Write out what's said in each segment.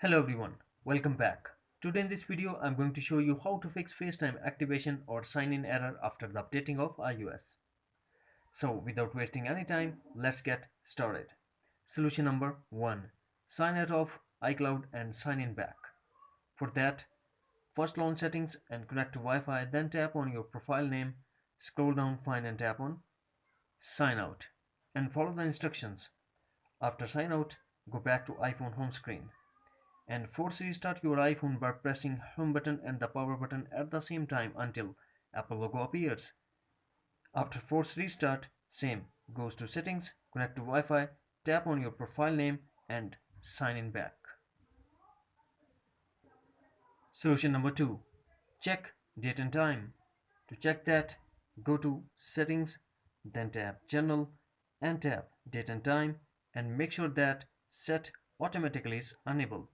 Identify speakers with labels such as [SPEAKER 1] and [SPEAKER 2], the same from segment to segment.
[SPEAKER 1] Hello everyone, welcome back. Today in this video I'm going to show you how to fix FaceTime activation or sign-in error after the updating of iOS. So without wasting any time, let's get started. Solution number 1. Sign out of iCloud and sign in back. For that, first launch settings and connect to Wi-Fi, then tap on your profile name, scroll down, find and tap on sign out and follow the instructions. After sign out, go back to iPhone home screen and force restart your iPhone by pressing home button and the power button at the same time until Apple logo appears. After force restart, same goes to settings, connect to Wi-Fi, tap on your profile name and sign in back. Solution number 2. Check date and time. To check that, go to settings, then tap general and tap date and time and make sure that set automatically is enabled.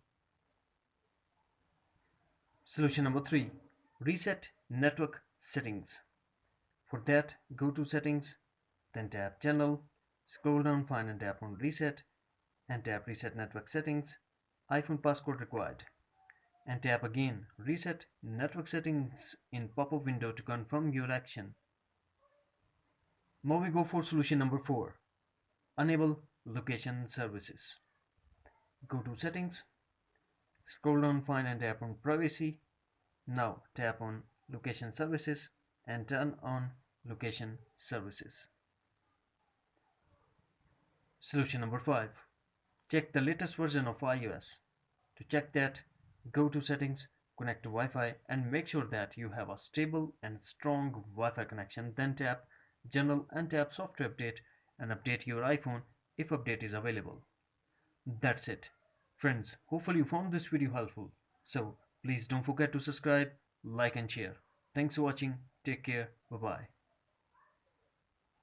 [SPEAKER 1] Solution number 3. Reset network settings. For that, go to settings, then tap general, scroll down, find and tap on reset and tap reset network settings, iPhone passcode required and tap again reset network settings in pop-up window to confirm your action. Now we go for solution number 4. Enable location services. Go to settings, scroll down, find and tap on privacy. Now tap on location services and turn on location services. Solution number 5. Check the latest version of iOS. To check that, go to settings, connect to Wi-Fi and make sure that you have a stable and strong Wi-Fi connection. Then tap general and tap software update and update your iPhone if update is available. That's it. Friends, hopefully you found this video helpful. So please don't forget to subscribe, like and share. Thanks for watching. Take care. Bye bye.